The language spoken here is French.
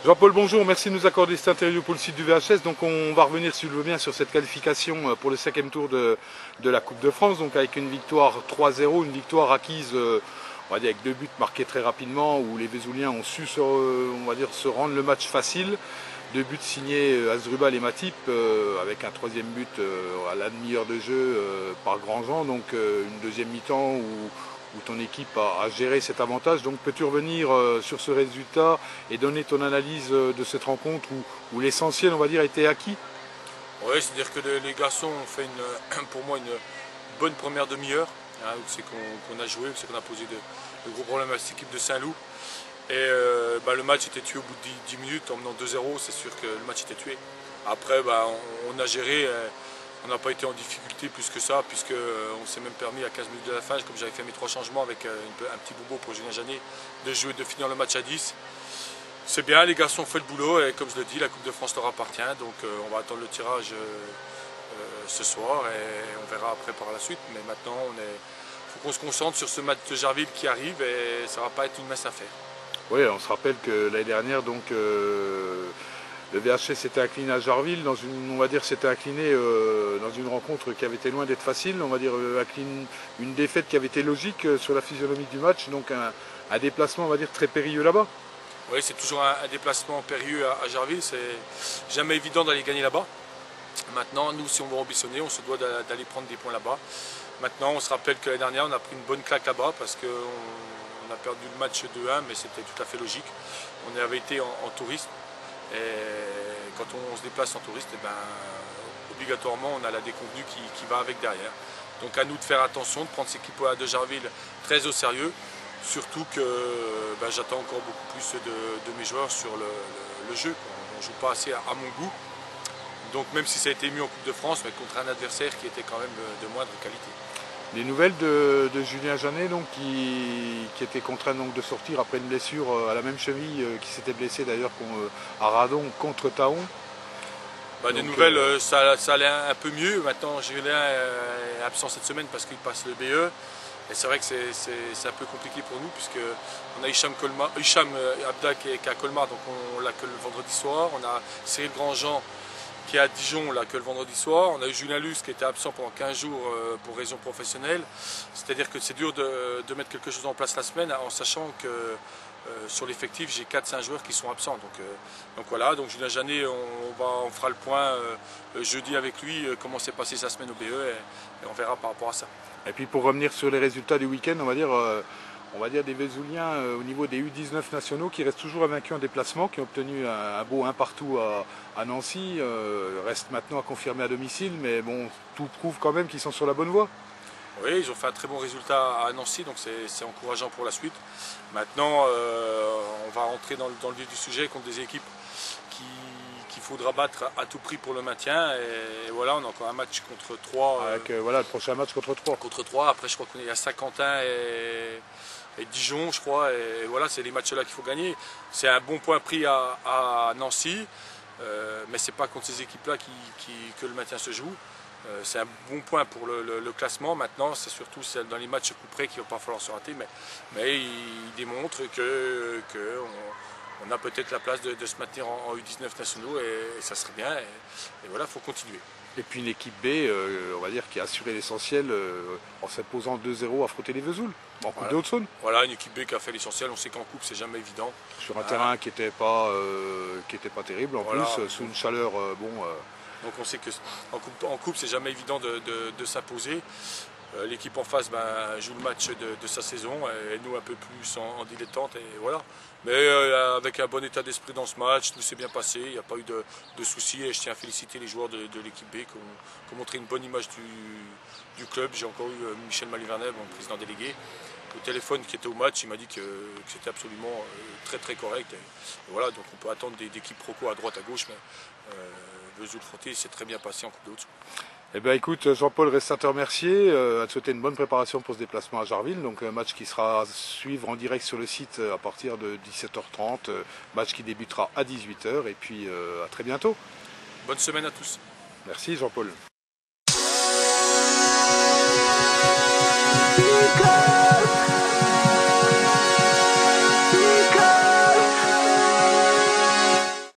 Jean-Paul, bonjour, merci de nous accorder cette interview pour le site du VHS. Donc on va revenir, si tu le veux bien, sur cette qualification pour le 5e tour de la Coupe de France. Donc avec une victoire 3-0, une victoire acquise, on va dire avec 2 buts marqués très rapidement, où les Vesouliens ont su on va dire, se rendre le match facile. 2 buts signés Asdrubal et Matip, avec un 3e but à la demi-heure de jeu par Grandjean. Donc une deuxième mi-temps où ton équipe a géré cet avantage. Donc peux-tu revenir sur ce résultat et donner ton analyse de cette rencontre où l'essentiel, on va dire, a été acquis? Oui, c'est-à-dire que les garçons ont fait pour moi une bonne première demi-heure. Hein, où c'est qu'on a joué, où c'est qu'on a posé de gros problèmes à cette équipe de Saint-Loup. Et le match était tué au bout de 10 minutes en menant 2-0, c'est sûr que le match était tué. Après, on a géré, on n'a pas été en difficulté plus que ça, puisqu'on s'est même permis à 15 minutes de la fin, comme j'avais fait mes 3 changements avec un petit bobo pour Julien Janet, de finir le match à 10. C'est bien, les garçons ont fait le boulot et comme je le dis, la Coupe de France leur appartient, donc on va attendre le tirage ce soir et on verra après par la suite. Mais maintenant, faut qu'on se concentre sur ce match de Jarville qui arrive et ça ne va pas être une mince affaire. Oui, on se rappelle que l'année dernière, donc, le VHS s'était incliné à Jarville, on va dire s'était incliné dans une rencontre qui avait été loin d'être facile, on va dire une défaite qui avait été logique sur la physionomie du match, donc un déplacement, on va dire, très périlleux là-bas. Oui, c'est toujours un déplacement périlleux à Jarville, c'est jamais évident d'aller gagner là-bas. Maintenant, nous, si on veut ambitionner, on se doit d'aller prendre des points là-bas. Maintenant, on se rappelle que l'année dernière, on a pris une bonne claque là-bas parce qu'on a perdu le match 2-1, mais c'était tout à fait logique. On avait été en tourisme et quand on se déplace en touriste, obligatoirement, on a la déconvenue qui va avec derrière. Donc à nous de faire attention, de prendre cette équipe de Jarville très au sérieux. Surtout que j'attends encore beaucoup plus de mes joueurs sur le jeu. On ne joue pas assez à mon goût. Donc même si ça a été mieux en Coupe de France, mais contre un adversaire qui était quand même de moindre qualité. Les nouvelles de Julien Janet, donc, qui était contraint donc, de sortir après une blessure à la même cheville, qui s'était blessé d'ailleurs à Radon contre Taon. Des nouvelles, ça allait un peu mieux. Maintenant, Julien est absent cette semaine parce qu'il passe le BE. Et c'est vrai que c'est un peu compliqué pour nous puisqu'on a Hicham Abda qui est à Colmar, donc on l'a que le vendredi soir. On a Cyril Grandjean qui est à Dijon, on l'a que le vendredi soir. On a eu Julien Luce qui était absent pendant 15 jours pour raison professionnelle. C'est-à-dire que c'est dur de mettre quelque chose en place la semaine en sachant que sur l'effectif, j'ai 4-5 joueurs qui sont absents. Donc voilà, donc Julien Janet, on fera le point jeudi avec lui, comment s'est passée sa semaine au BE et on verra par rapport à ça. Et puis pour revenir sur les résultats du week-end, on va dire des Vesouliens au niveau des U19 nationaux qui restent toujours invaincus en déplacement, qui ont obtenu un beau 1 partout à Nancy, reste maintenant à confirmer à domicile, mais bon, tout prouve quand même qu'ils sont sur la bonne voie. Oui, ils ont fait un très bon résultat à Nancy, donc c'est encourageant pour la suite. Maintenant, on va rentrer dans le vif du sujet contre des équipes qu'il faudra battre à tout prix pour le maintien. Et voilà, on a encore un match contre 3. Avec le prochain match contre 3. Contre 3, après je crois qu'on est à Saint-Quentin et Dijon, je crois. Et voilà, c'est les matchs-là qu'il faut gagner. C'est un bon point pris à Nancy, mais ce n'est pas contre ces équipes-là que le maintien se joue. C'est un bon point pour le classement. Maintenant, c'est surtout dans les matchs coup près qu'il ne va pas falloir se rater. Mais il démontre qu'on a peut-être la place de se maintenir en U19 nationaux et ça serait bien. Et voilà, il faut continuer. Et puis une équipe B, on va dire, qui a assuré l'essentiel en s'imposant 2-0 à frotter les Vesoules, en Coupe de Haute-Saône. Voilà, une équipe B qui a fait l'essentiel. On sait qu'en Coupe, c'est jamais évident. Sur un terrain qui n'était pas terrible, en plus, sous une chaleur, Donc on sait qu'en coupe, c'est jamais évident de s'imposer. L'équipe en face joue le match de sa saison et nous un peu plus en dilettante. Et voilà. Mais avec un bon état d'esprit dans ce match, tout s'est bien passé, il n'y a pas eu de soucis et je tiens à féliciter les joueurs de l'équipe B qui ont montré une bonne image du club. J'ai encore eu Michel Malivernet, mon président délégué, au téléphone qui était au match, il m'a dit que c'était absolument très très correct. Et voilà, donc on peut attendre des quiproquos à droite à gauche, mais Vesoul-Frotté s'est très bien passé en Coupe de Haute-Saône. Eh bien écoute, Jean-Paul, reste à te remercier, à te souhaiter une bonne préparation pour ce déplacement à Jarville, donc un match qui sera à suivre en direct sur le site à partir de 17h30, match qui débutera à 18h, et puis à très bientôt. Bonne semaine à tous. Merci Jean-Paul.